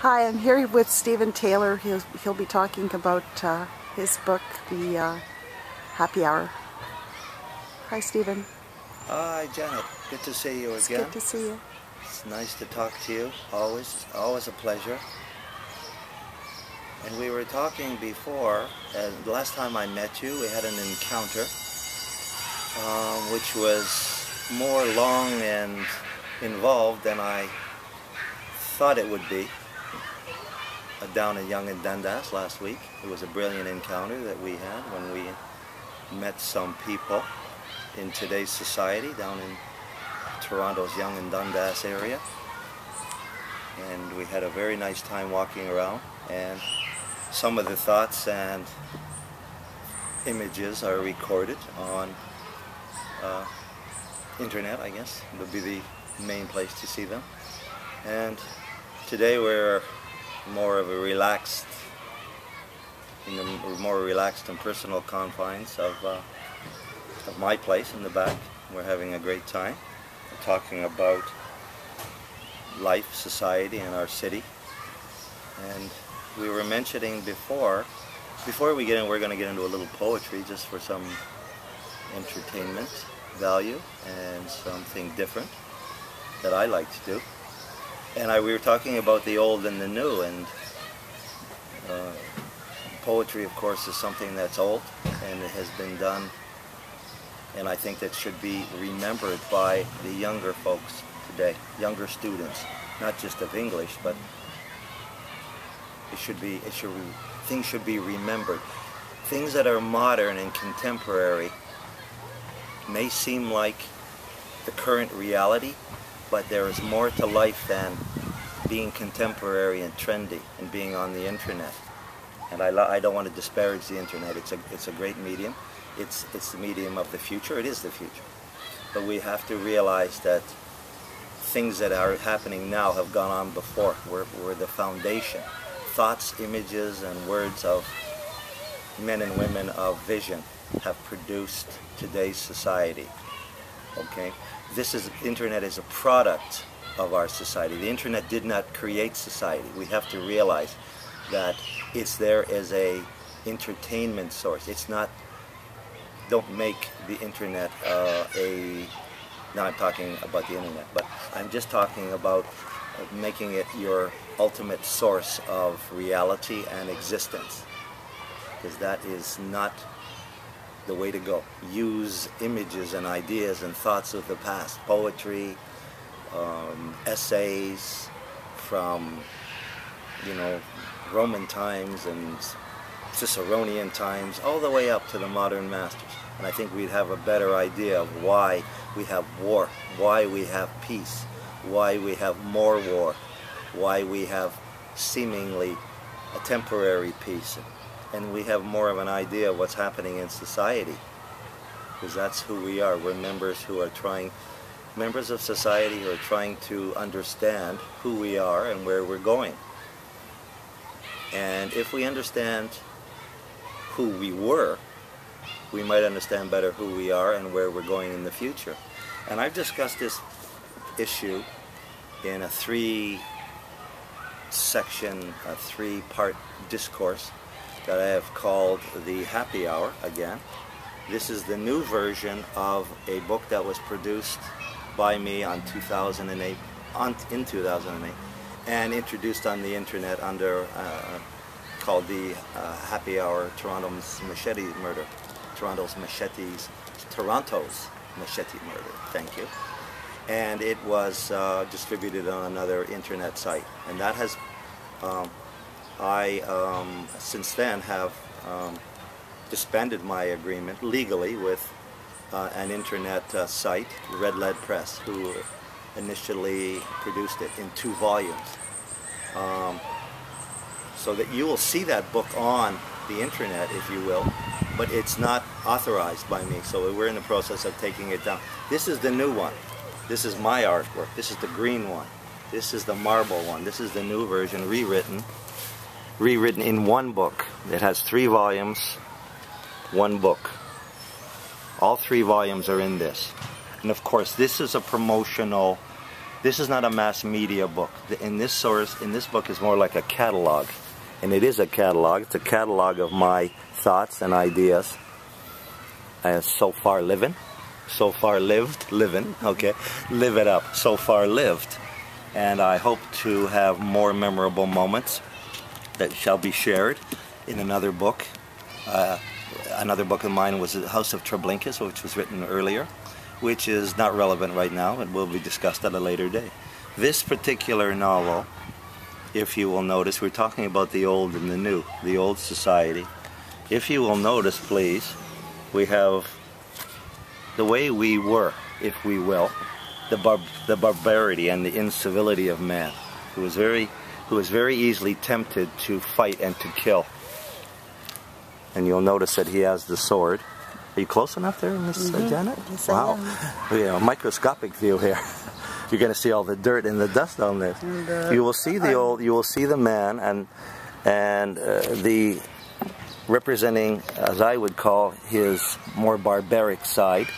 Hi, I'm here with Stephen Taylor. He'll be talking about his book, The Happy Hour. Hi, Stephen. Hi, Janet. Good to see you again. It's good to see you. It's nice to talk to you. Always a pleasure. And we were talking before, and the last time I met you, we had an encounter, which was more long and involved than I thought it would be. Down at Yonge and Dundas last week. It was a brilliant encounter that we had when we met some people in today's society down in Toronto's Yonge and Dundas area. And we had a very nice time walking around, and some of the thoughts and images are recorded on internet, I guess would be the main place to see them. And today we're more of a relaxed, in the more relaxed and personal confines of my place in the back. We're having a great time. We're talking about life, society, and our city. And we were mentioning before we get in, we're going to get into a little poetry just for some entertainment value and something different that I like to do. And we were talking about the old and the new, and poetry, of course, is something that's old, and it has been done, and I think that should be remembered by the younger folks today, younger students, not just of English, but things should be remembered. Things that are modern and contemporary may seem like the current reality, but there is more to life than being contemporary and trendy and being on the internet. And I don't want to disparage the internet. It's a great medium. It's the medium of the future. It is the future. But we have to realize that things that are happening now have gone on before. We're the foundation. Thoughts, images, and words of men and women of vision have produced today's society. Okay? Internet is a product of our society. The internet did not create society. We have to realize that it's there as a entertainment source. It's not, don't make the internet now I'm talking about the internet, but I'm just talking about making it your ultimate source of reality and existence. Because that is not the way to go. Use images and ideas and thoughts of the past, poetry, essays from, Roman times and Ciceronian times, all the way up to the modern masters. And I think we'd have a better idea of why we have war, why we have peace, why we have more war, why we have seemingly a temporary peace. And we have more of an idea of what's happening in society, because that's who we are. We're members of society who are trying to understand who we are and where we're going. And if we understand who we were, we might understand better who we are and where we're going in the future. And I've discussed this issue in a three-part discourse that I have called The Happy Hour again. This is the new version of a book that was produced by me in 2008, and introduced on the internet under called The Happy Hour: Toronto's Machete Murder. Toronto's Machete Murder. Thank you. And it was distributed on another internet site, and that has since then have disbanded my agreement legally with an internet site, Red Lead Press, who initially produced it in 2 volumes. So that you will see that book on the internet, if you will, but it's not authorized by me, so we're in the process of taking it down. This is the new one. This is my artwork. This is the green one. This is the marble one. This is the new version, rewritten in 1 book. It has 3 volumes, 1 book. All 3 volumes are in this. And of course, this is a promotional This is not a mass media book. In this book is more like a catalog. And it is a catalog. It's a catalog of my thoughts and ideas. And so far living. So far living. Okay. Live it up. So far lived. And I hope to have more memorable moments that shall be shared in another book. Another book of mine was The House of Treblinka, which was written earlier, which is not relevant right now and will be discussed at a later day. This particular novel, if you will notice, we're talking about the old and the new, the old society. If you will notice, please, we have the way we were, if we will, the barbarity and the incivility of man, who was very easily tempted to fight and to kill. And you'll notice that he has the sword. Are you close enough there, Miss Janet? Yes, wow. We have a microscopic view here. You're going to see all the dirt and the dust on this. You will see the man and the representing, as I would call, his more barbaric side.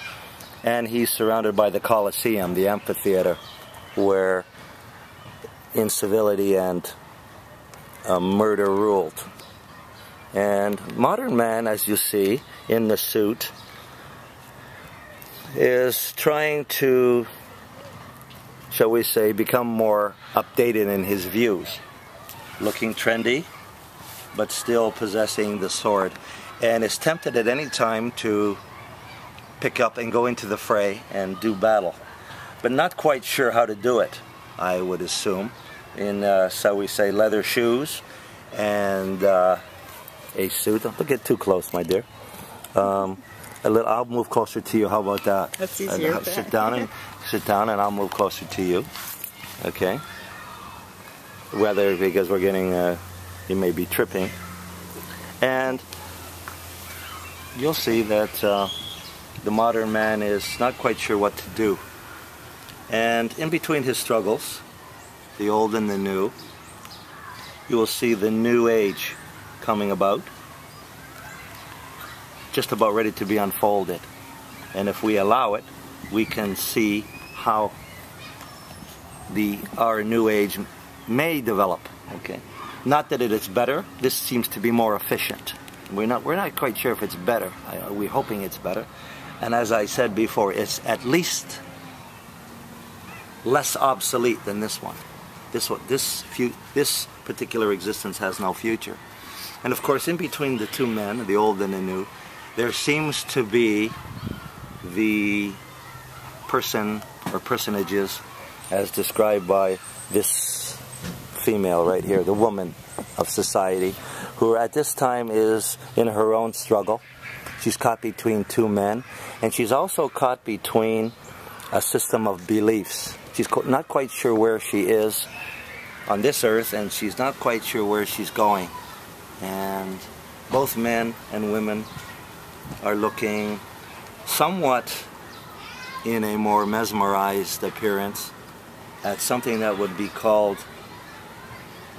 And he's surrounded by the Colosseum, the amphitheater, where incivility and murder ruled. And modern man, as you see, in the suit, is trying to, shall we say, become more updated in his views. Looking trendy, but still possessing the sword. And is tempted at any time to pick up and go into the fray and do battle. But not quite sure how to do it, I would assume. In, shall we say, leather shoes and a suit. Don't get too close, my dear. I'll move closer to you. How about that? That's easier. Sit down and I'll move closer to you. Okay. Whether because we're getting, you may be tripping, and you'll see that the modern man is not quite sure what to do. And in between his struggles, the old and the new, you will see the new age coming about, just about ready to be unfolded. And if we allow it, we can see how our new age may develop. Okay, not that it is better. This seems to be more efficient. We're not quite sure if it's better. We're hoping it's better. And as I said before, it's at least less obsolete than this one. This particular existence has no future. And of course, in between the two men, the old and the new, there seems to be the person or personages as described by this female right here, the woman of society, who at this time is in her own struggle. She's caught between two men, and she's also caught between a system of beliefs. She's not quite sure where she is on this earth, and she's not quite sure where she's going. And both men and women are looking somewhat in a more mesmerized appearance at something that would be called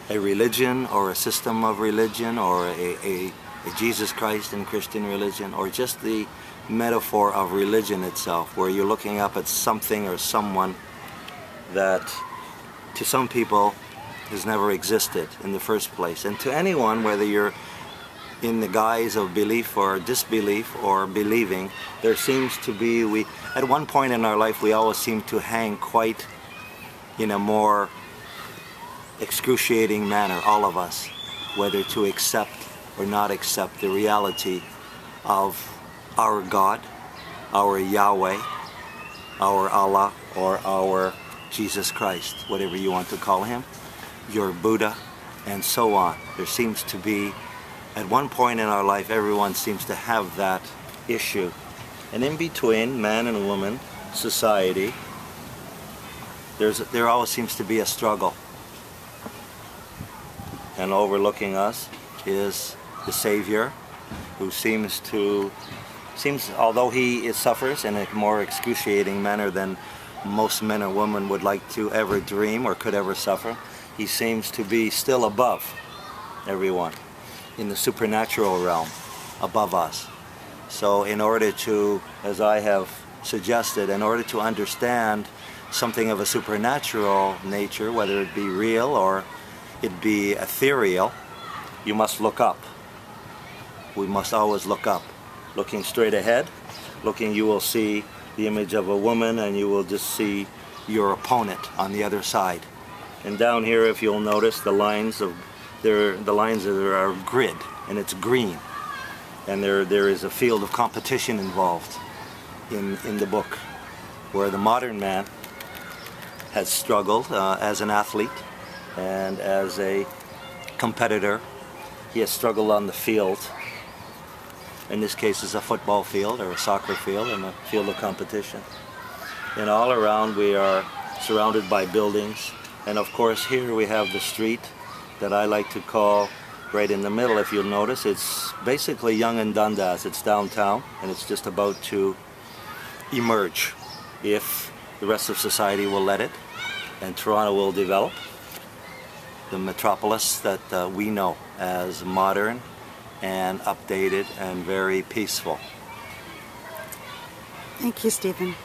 a religion or a system of religion or a Jesus Christ and Christian religion, or just the metaphor of religion itself, where you're looking up at something or someone that to some people has never existed in the first place. And to anyone, whether you're in the guise of belief or disbelief or believing, there seems to be, at one point in our life, we always seem to hang quite in a more excruciating manner, all of us, whether to accept or not accept the reality of our God, our Yahweh, our Allah, or our Jesus Christ, whatever you want to call him, your Buddha, and so on. There seems to be, at one point in our life, everyone seems to have that issue. And in between man and woman, society, there always seems to be a struggle. And overlooking us is the Savior, who seems, although he suffers in a more excruciating manner than most men or women would like to ever dream or could ever suffer, he seems to be still above everyone, in the supernatural realm, above us. So in order to, as I have suggested, in order to understand something of a supernatural nature, whether it be real or it be ethereal, you must look up. We must always look up. Looking straight ahead, you will see the image of a woman, and you will just see your opponent on the other side. And down here, if you'll notice, the lines are grid, and it's green. And there is a field of competition involved in the book, where the modern man has struggled as an athlete and as a competitor. He has struggled on the field. In this case, it's a football field or a soccer field, and a field of competition. And all around we are surrounded by buildings. And of course here we have the street that I like to call, right in the middle, if you'll notice, it's basically Yonge and Dundas. It's downtown, and it's just about to emerge if the rest of society will let it, and Toronto will develop the metropolis that we know as modern and updated and very peaceful. Thank you, Stephen.